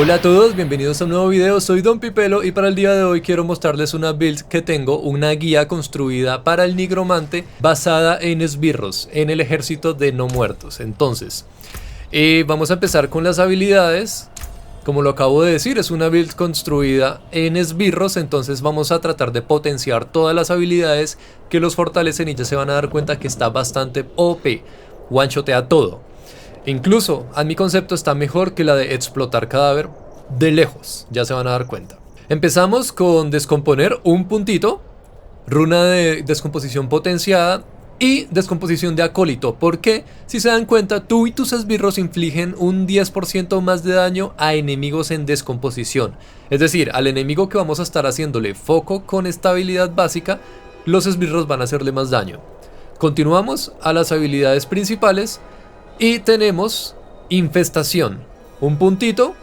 Hola a todos, bienvenidos a un nuevo video, soy Don Pipelo y para el día de hoy quiero mostrarles una build que tengo, una guía construida para el nigromante basada en esbirros, en el ejército de no muertos. Entonces, vamos a empezar con las habilidades. Como lo acabo de decir, es una build construida en esbirros, entonces vamos a tratar de potenciar todas las habilidades que los fortalecen y ya se van a dar cuenta que está bastante OP, one-shotea todo. Incluso a mi concepto está mejor que la de explotar cadáver de lejos, ya se van a dar cuenta. Empezamos con descomponer un puntito, runa de descomposición potenciada y descomposición de acólito, porque si se dan cuenta tú y tus esbirros infligen un 10% más de daño a enemigos en descomposición. Es decir, al enemigo que vamos a estar haciéndole foco con esta habilidad básica, los esbirros van a hacerle más daño. Continuamos a las habilidades principales. Y tenemos infestación, un puntito,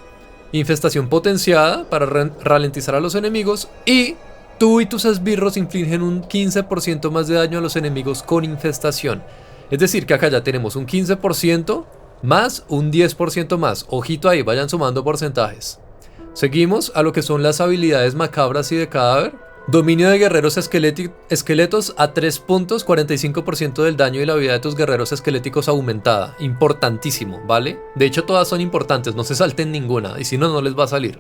infestación potenciada para ralentizar a los enemigos y tú y tus esbirros infligen un 15% más de daño a los enemigos con infestación. Es decir que acá ya tenemos un 15% más un 10% más, ojito ahí, vayan sumando porcentajes. Seguimos a lo que son las habilidades macabras y de cadáver. Dominio de guerreros esqueletos a 3 puntos, 45% del daño y la vida de tus guerreros esqueléticos aumentada. Importantísimo, ¿vale? De hecho todas son importantes, no se salten ninguna, y si no, no les va a salir.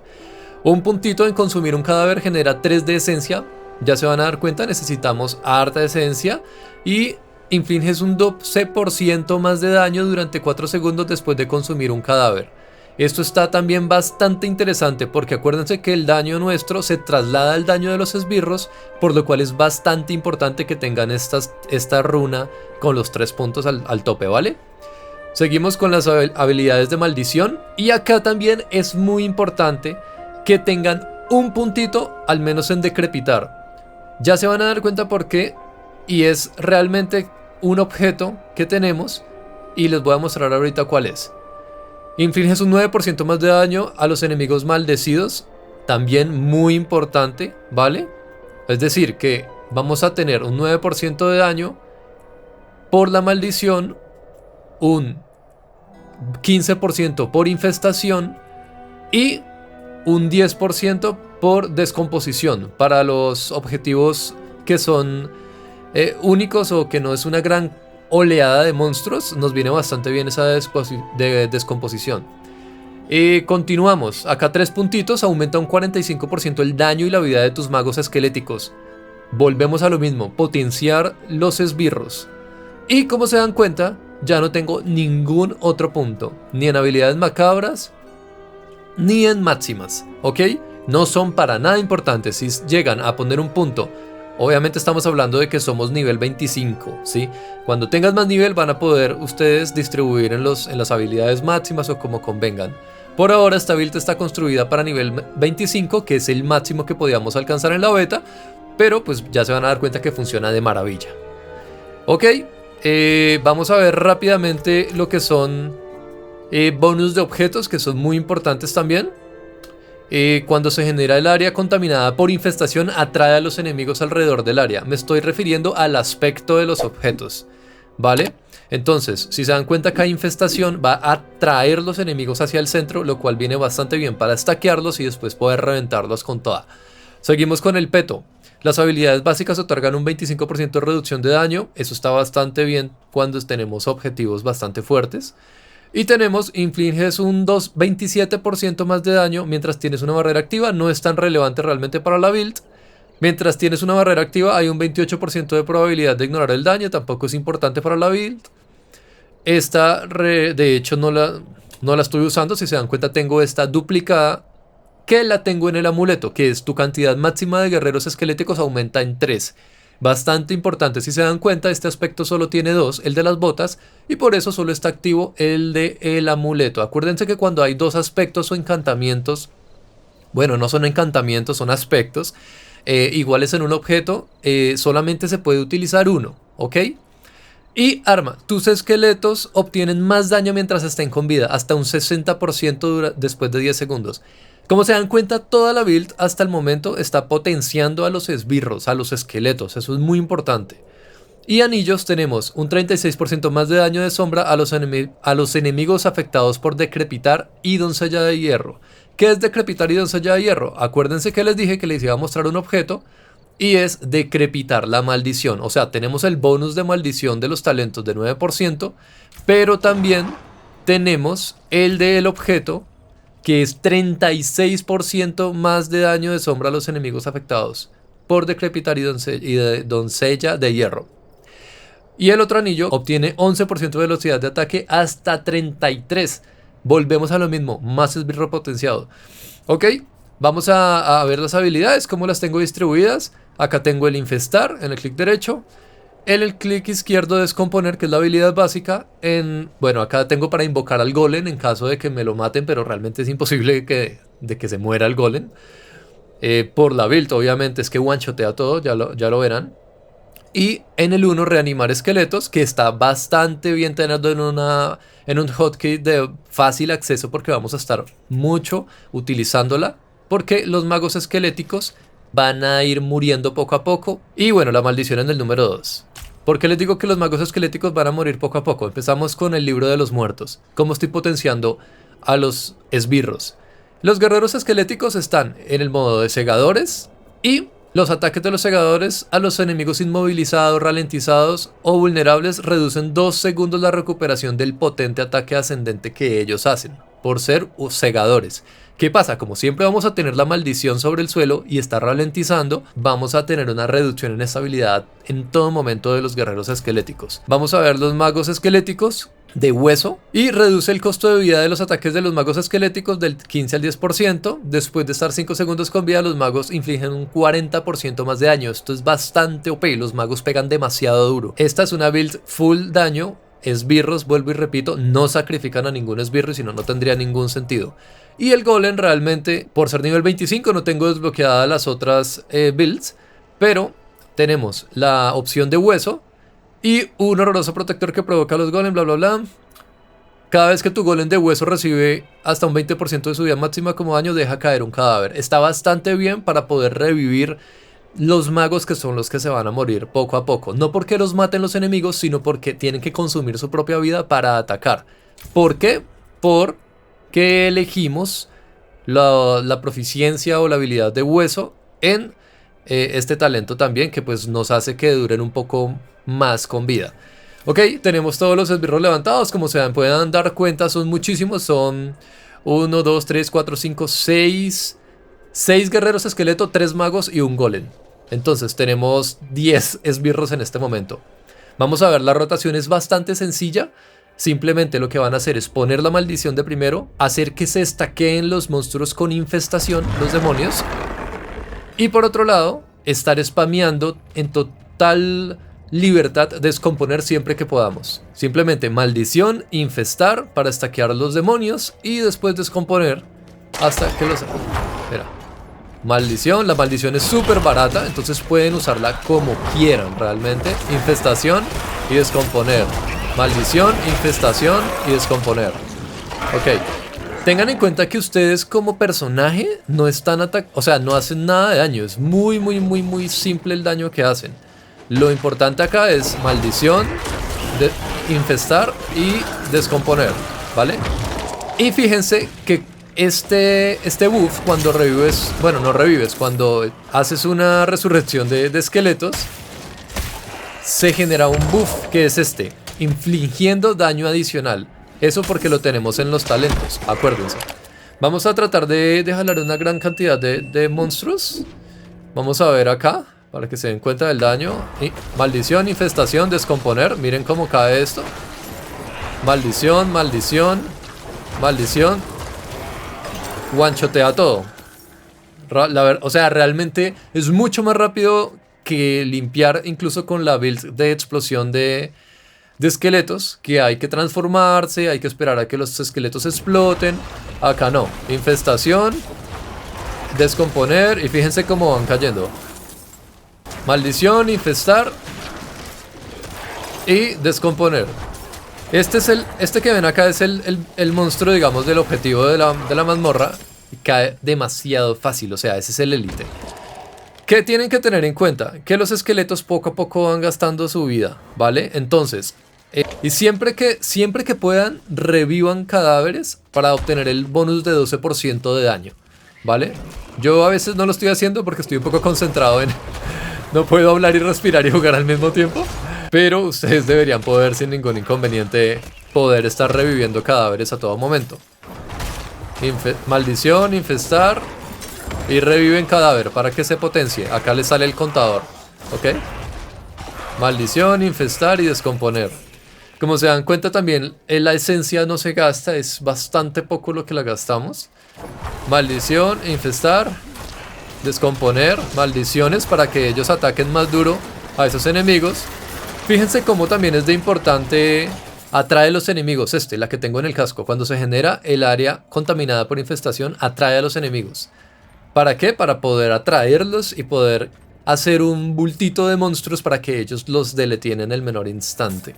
Un puntito en consumir un cadáver genera 3 de esencia, ya se van a dar cuenta, necesitamos harta esencia. Y infliges un 12% más de daño durante 4 segundos después de consumir un cadáver. Esto está también bastante interesante porque acuérdense que el daño nuestro se traslada al daño de los esbirros, por lo cual es bastante importante que tengan esta runa con los 3 puntos al tope, ¿vale? Seguimos con las habilidades de maldición y acá también es muy importante que tengan un puntito al menos en decrepitar. Ya se van a dar cuenta por qué, y es realmente un objeto que tenemos y les voy a mostrar ahorita cuál es. Infliges un 9% más de daño a los enemigos maldecidos, también muy importante, ¿vale? Es decir, que vamos a tener un 9% de daño por la maldición, un 15% por infestación y un 10% por descomposición para los objetivos que son únicos o que no es una gran oleada de monstruos. Nos viene bastante bien esa descomposición. Continuamos, acá 3 puntitos, aumenta un 45% el daño y la vida de tus magos esqueléticos. Volvemos a lo mismo, potenciar los esbirros. Y como se dan cuenta, ya no tengo ningún otro punto, ni en habilidades macabras, ni en máximas, ¿ok? No son para nada importantes. Si llegan a poner un punto, obviamente estamos hablando de que somos nivel 25, ¿sí? Cuando tengas más nivel van a poder ustedes distribuir en las habilidades máximas o como convengan. Por ahora esta build está construida para nivel 25, que es el máximo que podíamos alcanzar en la beta, pero pues ya se van a dar cuenta que funciona de maravilla. Ok, vamos a ver rápidamente lo que son bonus de objetos, que son muy importantes también. Cuando se genera el área contaminada por infestación, atrae a los enemigos alrededor del área. Me estoy refiriendo al aspecto de los objetos, ¿vale? Entonces, si se dan cuenta que hay infestación, va a atraer los enemigos hacia el centro, lo cual viene bastante bien para stackearlos y después poder reventarlos con toda. Seguimos con el peto. Las habilidades básicas otorgan un 25% de reducción de daño. Eso está bastante bien cuando tenemos objetivos bastante fuertes. Y tenemos, infliges un 27% más de daño mientras tienes una barrera activa. No es tan relevante realmente para la build. Mientras tienes una barrera activa hay un 28% de probabilidad de ignorar el daño. Tampoco es importante para la build. Esta, de hecho, no la estoy usando. Si se dan cuenta, tengo esta duplicada, que la tengo en el amuleto, que es tu cantidad máxima de guerreros esqueléticos aumenta en 3. Bastante importante. Si se dan cuenta, este aspecto solo tiene 2, el de las botas, y por eso solo está activo el de el amuleto. Acuérdense que cuando hay 2 aspectos o encantamientos, bueno, no son encantamientos, son aspectos iguales en un objeto, solamente se puede utilizar uno, ¿ok? Y arma, tus esqueletos obtienen más daño mientras estén con vida, hasta un 60% después de 10 segundos. Como se dan cuenta, toda la build hasta el momento está potenciando a los esbirros, a los esqueletos, eso es muy importante. Y anillos tenemos un 36% más de daño de sombra a los enemigos afectados por decrepitar y doncella de hierro, ¿Qué es decrepitar y doncella de hierro? Acuérdense que les dije que les iba a mostrar un objeto y es decrepitar la maldición. O sea, tenemos el bonus de maldición de los talentos de 9%, pero también tenemos el del objeto, que es 36% más de daño de sombra a los enemigos afectados por decrepitar y doncella de hierro. Y el otro anillo obtiene 11% de velocidad de ataque hasta 33. Volvemos a lo mismo, más esbirro potenciado. Ok, vamos a ver las habilidades, cómo las tengo distribuidas. Acá tengo el infestar en el clic derecho. El clic izquierdo descomponer, que es la habilidad básica. Bueno, acá tengo para invocar al golem en caso de que me lo maten, pero realmente es imposible de que se muera el golem. Por la build, obviamente, es que one-shotea todo, ya lo verán. Y en el 1 reanimar esqueletos, que está bastante bien tenerlo en un hotkey de fácil acceso, porque vamos a estar mucho utilizándola, porque los magos esqueléticos van a ir muriendo poco a poco. Y bueno, la maldición en el número 2. ¿Por qué les digo que los magos esqueléticos van a morir poco a poco? Empezamos con el libro de los muertos. ¿Cómo estoy potenciando a los esbirros? Los guerreros esqueléticos están en el modo de segadores, y los ataques de los segadores a los enemigos inmovilizados, ralentizados o vulnerables reducen 2 segundos la recuperación del potente ataque ascendente que ellos hacen, por ser segadores. ¿Qué pasa? Como siempre vamos a tener la maldición sobre el suelo y está ralentizando, vamos a tener una reducción en estabilidad en todo momento de los guerreros esqueléticos. Vamos a ver los magos esqueléticos de hueso, y reduce el costo de vida de los ataques de los magos esqueléticos del 15 al 10%. Después de estar 5 segundos con vida, los magos infligen un 40% más de daño. Esto es bastante OP, los magos pegan demasiado duro. Esta es una build full daño. Esbirros, vuelvo y repito, no sacrifican a ningún esbirro, si no, no tendría ningún sentido. Y el golem realmente, por ser nivel 25, no tengo desbloqueadas las otras builds, pero tenemos la opción de hueso y un horroroso protector que provoca a los golem, bla bla bla. Cada vez que tu golem de hueso recibe hasta un 20% de su vida máxima como daño, deja caer un cadáver. Está bastante bien para poder revivir los magos, que son los que se van a morir poco a poco. No porque los maten los enemigos, sino porque tienen que consumir su propia vida para atacar. ¿Por qué? Porque elegimos la proficiencia o la habilidad de hueso en este talento también, que pues nos hace que duren un poco más con vida. Ok, tenemos todos los esbirros levantados. Como se pueden dar cuenta, son muchísimos. Son 1, 2, 3, 4, 5, 6 guerreros esqueleto, 3 magos y un golem. Entonces tenemos 10 esbirros en este momento. Vamos a ver, la rotación es bastante sencilla. Simplemente lo que van a hacer es poner la maldición de primero, hacer que se estaqueen los monstruos con infestación, los demonios. Y por otro lado, estar spameando en total libertad, descomponer siempre que podamos. Simplemente maldición, infestar para estaquear a los demonios y después descomponer hasta que los... Espera. Maldición, la maldición es súper barata, entonces pueden usarla como quieran realmente. Infestación y descomponer. Maldición, infestación y descomponer. Ok. Tengan en cuenta que ustedes como personaje no están o sea, no hacen nada de daño. Es muy simple el daño que hacen. Lo importante acá es maldición, infestar y descomponer, ¿vale? Y fíjense que este buff, cuando revives, bueno, no revives, cuando haces una resurrección de esqueletos, se genera un buff que es infligiendo daño adicional. Eso porque lo tenemos en los talentos, acuérdense. Vamos a tratar de jalar una gran cantidad de monstruos. Vamos a ver acá, para que se den cuenta del daño. Y maldición, infestación, descomponer. Miren cómo cae esto. Maldición, maldición, maldición. One-shotea todo. O sea, realmente es mucho más rápido que limpiar, incluso con la build de explosión de esqueletos, que hay que transformarse, hay que esperar a que los esqueletos exploten. Acá no. Infestación, descomponer, y fíjense cómo van cayendo. Maldición, infestar y descomponer. Este que ven acá es el monstruo, digamos, del objetivo de la mazmorra. Y cae demasiado fácil, o sea, ese es el élite. ¿Qué tienen que tener en cuenta? Que los esqueletos poco a poco van gastando su vida, ¿vale? Entonces, Y siempre que puedan, revivan cadáveres para obtener el bonus de 12% de daño, ¿vale? Yo a veces no lo estoy haciendo porque estoy un poco concentrado en... No puedo hablar y respirar y jugar al mismo tiempo. Pero ustedes deberían poder sin ningún inconveniente poder estar reviviendo cadáveres a todo momento. Maldición, infestar y reviven cadáver para que se potencie. Acá le sale el contador, ¿ok? Maldición, infestar y descomponer. Como se dan cuenta también, la esencia no se gasta, es bastante poco lo que la gastamos. Maldición, infestar, descomponer, maldiciones para que ellos ataquen más duro a esos enemigos. Fíjense cómo también es de importante, atrae a los enemigos, la que tengo en el casco. Cuando se genera el área contaminada por infestación, atrae a los enemigos. ¿Para qué? Para poder atraerlos y poder hacer un bultito de monstruos para que ellos los deleteen en el menor instante.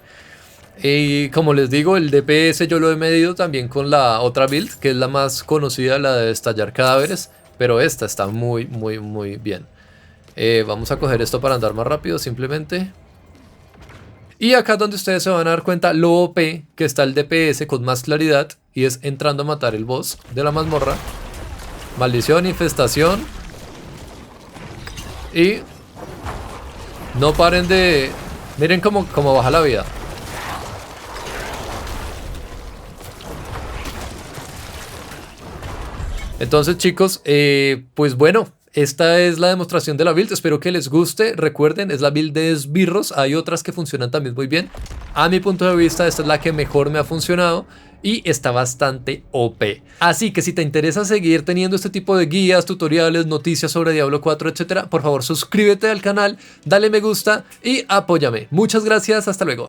Y como les digo, el DPS yo lo he medido también con la otra build, que es la más conocida, la de estallar cadáveres. Pero esta está muy bien. Vamos a coger esto para andar más rápido simplemente. Y acá es donde ustedes se van a dar cuenta lo OP que está el DPS con más claridad. Y es entrando a matar el boss de la mazmorra. Maldición, infestación. Y no paren de... Miren cómo baja la vida. Entonces chicos, pues bueno, esta es la demostración de la build, espero que les guste. Recuerden, es la build de esbirros, hay otras que funcionan también muy bien. A mi punto de vista, esta es la que mejor me ha funcionado y está bastante OP. Así que si te interesa seguir teniendo este tipo de guías, tutoriales, noticias sobre Diablo 4, etcétera, por favor suscríbete al canal, dale me gusta y apóyame. Muchas gracias, hasta luego.